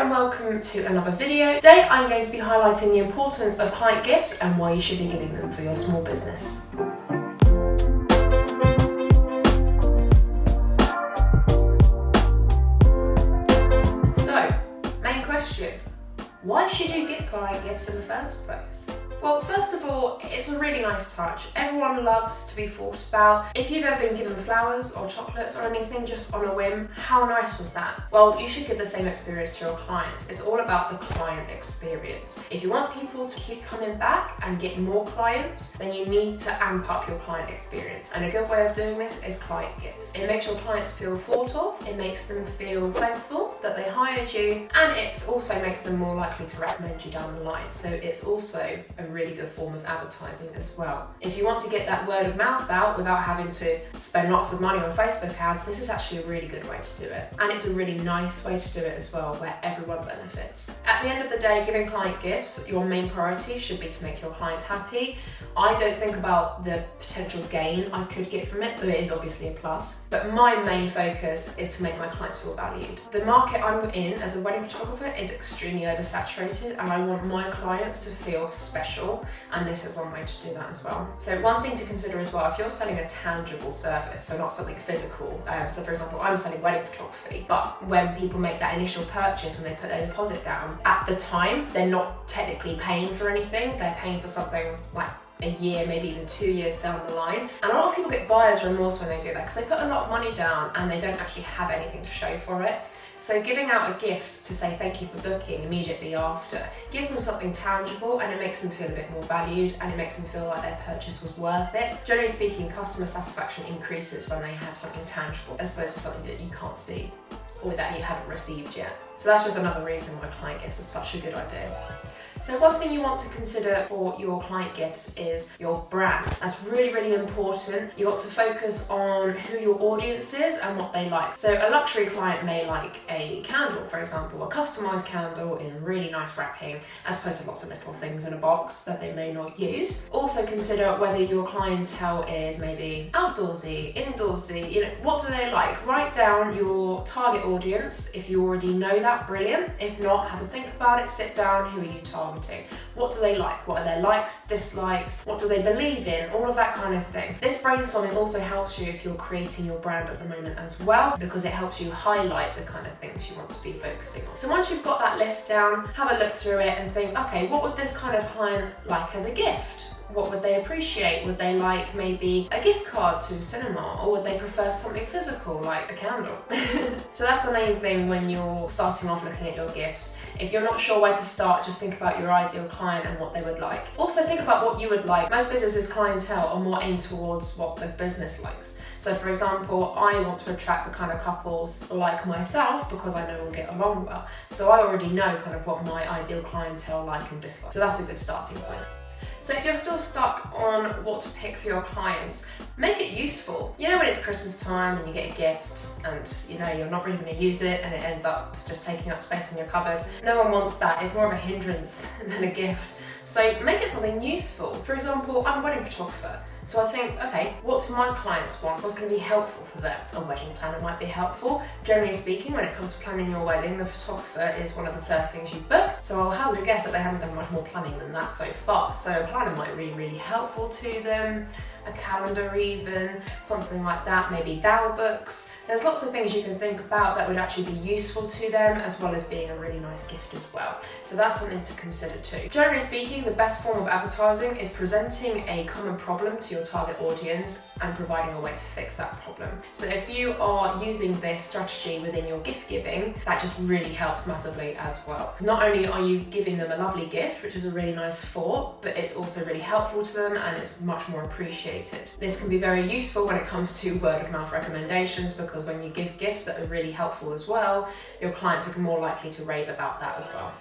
and welcome to another video. Today I'm going to be highlighting the importance of client gifts and why you should be giving them for your small business. So, main question, why should you give client gifts in the first place? Well, first of all, it's a really nice touch. Everyone loves to be thought about. If you've ever been given flowers or chocolates or anything just on a whim, how nice was that? Well, you should give the same experience to your clients. It's all about the client experience. If you want people to keep coming back and get more clients, then you need to amp up your client experience. And a good way of doing this is client gifts. It makes your clients feel thought of, it makes them feel thankful that they hired you, and it also makes them more likely to recommend you down the line. So it's also a really good form of advertising as well. If you want to get that word of mouth out without having to spend lots of money on Facebook ads, this is actually a really good way to do it. And it's a really nice way to do it as well, where everyone benefits. At the end of the day, giving client gifts, your main priority should be to make your clients happy. I don't think about the potential gain I could get from it, though it is obviously a plus. But my main focus is to make my clients feel valued. The market I'm in as a wedding photographer is extremely oversaturated, and I want my clients to feel special, and this is one way to do that as well. So one thing to consider as well, if you're selling a tangible service, so not something physical, so for example, I'm selling wedding photography, but when people make that initial purchase, when they put their deposit down, at the time, they're not technically paying for anything, they're paying for something like a year, maybe even 2 years down the line. And a lot of people get buyer's remorse when they do that because they put a lot of money down and they don't actually have anything to show for it. So giving out a gift to say thank you for booking immediately after gives them something tangible, and it makes them feel a bit more valued, and it makes them feel like their purchase was worth it. Generally speaking, customer satisfaction increases when they have something tangible as opposed to something that you can't see or that you haven't received yet. So that's just another reason why client gifts are such a good idea. So one thing you want to consider for your client gifts is your brand. That's really, really important. You want to focus on who your audience is and what they like. So a luxury client may like a candle, for example, a customized candle in really nice wrapping, as opposed to lots of little things in a box that they may not use. Also consider whether your clientele is maybe outdoorsy, indoorsy, what do they like? Write down your target audience. If you already know that, brilliant. If not, have a think about it, sit down, who are you targeting? What do they like? What are their likes, dislikes? What do they believe in? All of that kind of thing. This brainstorming also helps you if you're creating your brand at the moment as well, because it helps you highlight the kind of things you want to be focusing on. So once you've got that list down, have a look through it and think, okay, what would this kind of client like as a gift? What would they appreciate? Would they like maybe a gift card to cinema, or would they prefer something physical like a candle? So that's the main thing when you're starting off looking at your gifts. If you're not sure where to start, just think about your ideal client and what they would like. Also think about what you would like. Most businesses' clientele are more aimed towards what the business likes. So for example, I want to attract the kind of couples like myself because I know we'll get along well. So I already know kind of what my ideal clientele like and dislike. So that's a good starting point. So if you're still stuck on what to pick for your clients, make it useful. You know when it's Christmas time and you get a gift and you're not really going to use it and it ends up just taking up space in your cupboard. No one wants that. It's more of a hindrance than a gift. So make it something useful. For example, I'm a wedding photographer. So I think, okay, what do my clients want? What's going to be helpful for them? A wedding planner might be helpful. Generally speaking, when it comes to planning your wedding, the photographer is one of the first things you book. So I'll hazard a guess that they haven't done much more planning than that so far. So a planner might be really helpful to them. A calendar even, something like that, maybe vow books. There's lots of things you can think about that would actually be useful to them, as well as being a really nice gift as well. So that's something to consider too. Generally speaking, the best form of advertising is presenting a common problem to your target audience and providing a way to fix that problem. So if you are using this strategy within your gift giving, that just really helps massively as well. Not only are you giving them a lovely gift, which is a really nice thought, but it's also really helpful to them and it's much more appreciated. This can be very useful when it comes to word of mouth recommendations, because when you give gifts that are really helpful as well, your clients are more likely to rave about that as well.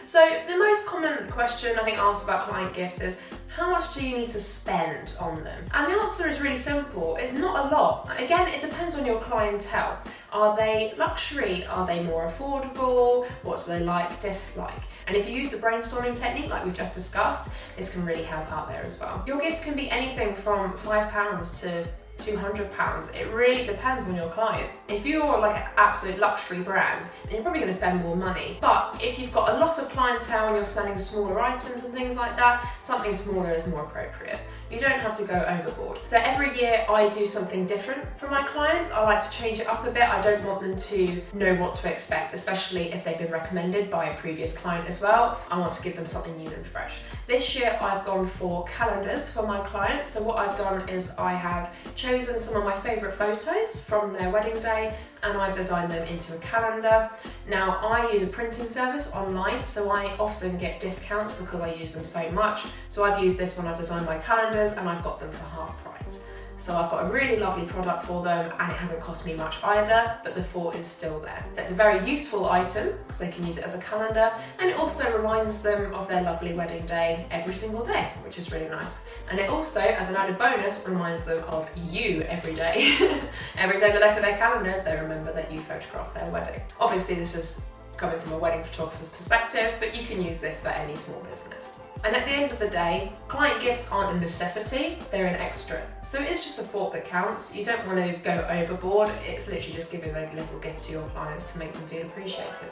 So the most common question I think asked about client gifts is, how much do you need to spend on them? And the answer is really simple. It's not a lot. Again, it depends on your clientele. Are they luxury? Are they more affordable? What do they like, dislike? And if you use the brainstorming technique like we've just discussed, this can really help out there as well. Your gifts can be anything from £5 to £200. It really depends on your client. If you're like an absolute luxury brand, then you're probably going to spend more money. But if you've got a lot of clientele and you're selling smaller items and things like that, something smaller is more appropriate. You don't have to go overboard. So every year I do something different for my clients. I like to change it up a bit. I don't want them to know what to expect, especially if they've been recommended by a previous client as well. I want to give them something new and fresh. This year I've gone for calendars for my clients. So what I've done is I have chosen some of my favourite photos from their wedding day and I've designed them into a calendar. Now I use a printing service online, so I often get discounts because I use them so much. So I've used this when I've designed my calendars and I've got them for half price. So I've got a really lovely product for them and it hasn't cost me much either, but the thought is still there. So it's a very useful item because they can use it as a calendar, and it also reminds them of their lovely wedding day every single day, which is really nice. And it also, as an added bonus, reminds them of you every day. Every day they look at their calendar, they remember that you photographed their wedding. Obviously this is coming from a wedding photographer's perspective, but you can use this for any small business. And at the end of the day, client gifts aren't a necessity, they're an extra. So it is just the thought that counts. You don't want to go overboard, it's literally just giving a little gift to your clients to make them feel appreciated.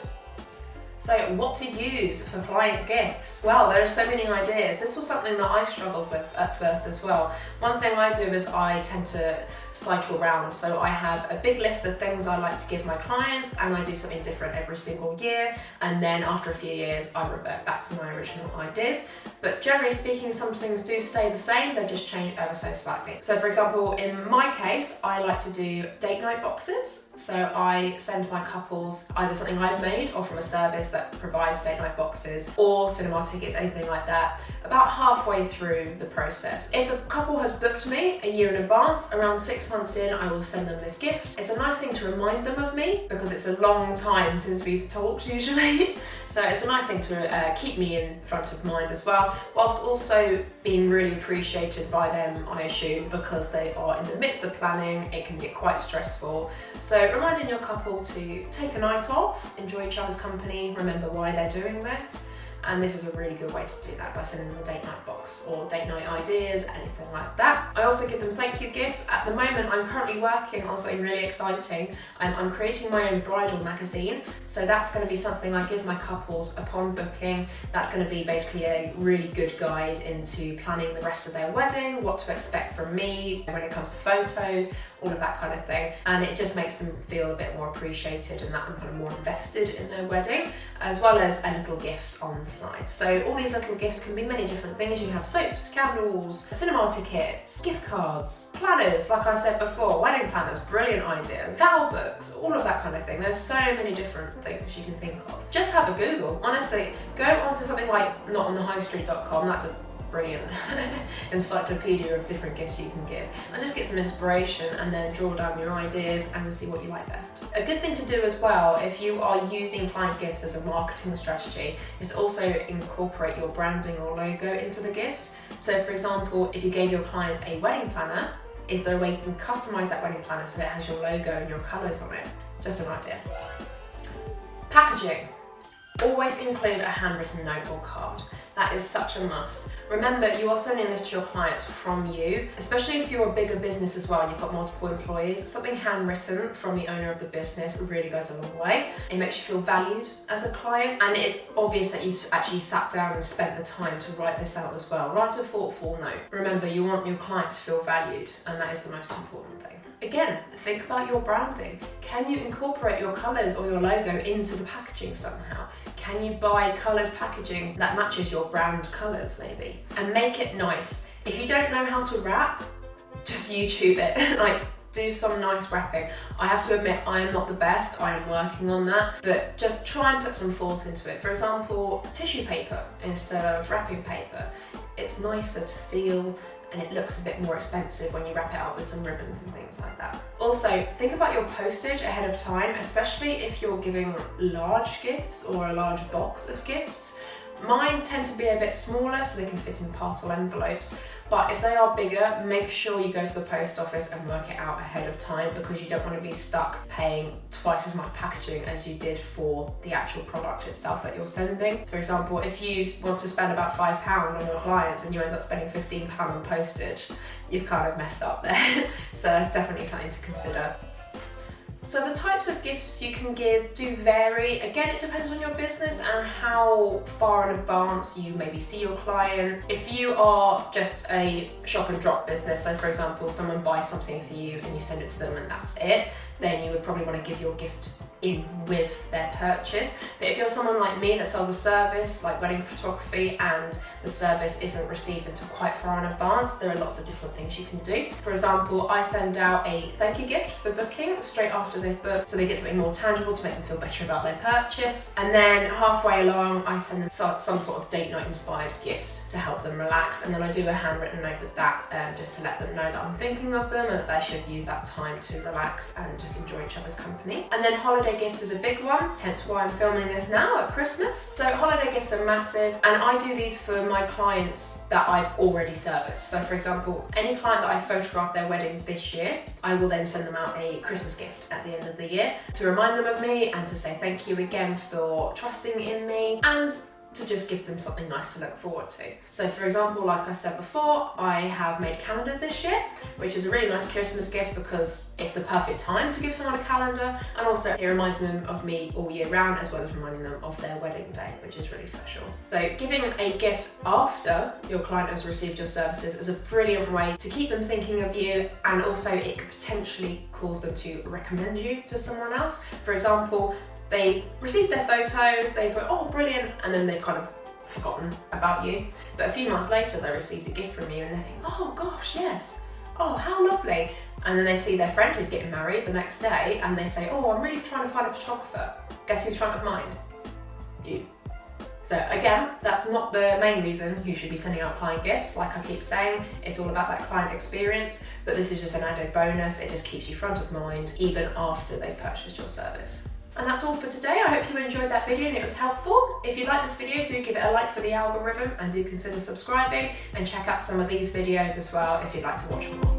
So what to use for client gifts? Well, there are so many ideas. This was something that I struggled with at first as well. One thing I do is I tend to cycle round. So I have a big list of things I like to give my clients and I do something different every single year. And then after a few years, I revert back to my original ideas. But generally speaking, some things do stay the same, they just change ever so slightly. So for example, in my case, I like to do date night boxes. So I send my couples either something I've made or from a service that provides date night boxes or cinema tickets, anything like that, about halfway through the process. If a couple has booked me a year in advance, around 6 months in, I will send them this gift. It's a nice thing to remind them of me because it's a long time since we've talked usually. So it's a nice thing to keep me in front of mind as well, whilst also being really appreciated by them, I assume, because they are in the midst of planning. It can get quite stressful. So reminding your couple to take a night off, enjoy each other's company, remember why they're doing this. And this is a really good way to do that by sending them a date night box or date night ideas, anything like that. I also give them thank you gifts. At the moment, I'm currently working on something really exciting. I'm creating my own bridal magazine. So that's going to be something I give my couples upon booking. That's going to be basically a really good guide into planning the rest of their wedding, what to expect from me when it comes to photos, all of that kind of thing. And it just makes them feel a bit more appreciated and that I'm kind of more invested in their wedding, as well as a little gift on the side. So all these little gifts can be many different things. You have soaps, candles, cinema tickets, gift cards, planners, like I said before, wedding planners, brilliant idea, vow books, all of that kind of thing. There's so many different things you can think of. Just have a Google, honestly. Go onto something like notonthehighstreet.com, that's a brilliant encyclopedia of different gifts you can give, and just get some inspiration and then draw down your ideas and see what you like best. A good thing to do as well, if you are using client gifts as a marketing strategy, is to also incorporate your branding or logo into the gifts. So for example, if you gave your clients a wedding planner, is there a way you can customize that wedding planner so it has your logo and your colors on it? Just an idea. Packaging. Always include a handwritten note or card. That is such a must. Remember, you are sending this to your clients from you, especially if you're a bigger business as well and you've got multiple employees. Something handwritten from the owner of the business really goes a long way. It makes you feel valued as a client, and it's obvious that you've actually sat down and spent the time to write this out as well. Write a thoughtful note. Remember, you want your client to feel valued, and that is the most important thing. Again, think about your branding. Can you incorporate your colours or your logo into the packaging somehow? Can you buy coloured packaging that matches your brand colours maybe? And make it nice. If you don't know how to wrap, just YouTube it. Like, do some nice wrapping. I have to admit, I am not the best, I am working on that, but just try and put some thought into it. For example, tissue paper instead of wrapping paper. It's nicer to feel, and it looks a bit more expensive when you wrap it up with some ribbons and things like that. Also, think about your postage ahead of time, especially if you're giving large gifts or a large box of gifts. Mine tend to be a bit smaller so they can fit in parcel envelopes, but if they are bigger, make sure you go to the post office and work it out ahead of time, because you don't want to be stuck paying twice as much packaging as you did for the actual product itself that you're sending. For example, if you want to spend about £5 on your clients and you end up spending £15 on postage, you've kind of messed up there. So that's definitely something to consider. So the types of gifts you can give do vary. Again, it depends on your business and how far in advance you maybe see your client. If you are just a shop and drop business, so for example, someone buys something for you and you send it to them and that's it, then you would probably want to give your gift in with their purchase. But if you're someone like me that sells a service like wedding photography and the service isn't received until quite far in advance, there are lots of different things you can do. For example, I send out a thank you gift for booking straight after they've booked, so they get something more tangible to make them feel better about their purchase. And then halfway along, I send them some sort of date night inspired gift to help them relax, and then I do a handwritten note with that just to let them know that I'm thinking of them and that they should use that time to relax and just enjoy each other's company. And then holiday gifts is a big one, hence why I'm filming this now at Christmas. So holiday gifts are massive, and I do these for my clients that I've already serviced. So for example, any client that I photographed their wedding this year, I will then send them out a Christmas gift at the end of the year to remind them of me and to say thank you again for trusting in me, and to just give them something nice to look forward to. So for example, like I said before, I have made calendars this year, which is a really nice Christmas gift because it's the perfect time to give someone a calendar, and also it reminds them of me all year round, as well as reminding them of their wedding day, which is really special. So giving a gift after your client has received your services is a brilliant way to keep them thinking of you, and also it could potentially cause them to recommend you to someone else. For example, they received their photos, they thought, oh brilliant, and then they've kind of forgotten about you. But a few months later they received a gift from you and they think, oh gosh, yes, oh how lovely. And then they see their friend who's getting married the next day and they say, oh, I'm really trying to find a photographer. Guess who's front of mind? You. So again, that's not the main reason you should be sending out client gifts. Like I keep saying, it's all about that client experience, but this is just an added bonus. It just keeps you front of mind even after they've purchased your service. And that's all for today. I hope you enjoyed that video and it was helpful. If you like this video, do give it a like for the algorithm and do consider subscribing, and check out some of these videos as well if you'd like to watch more.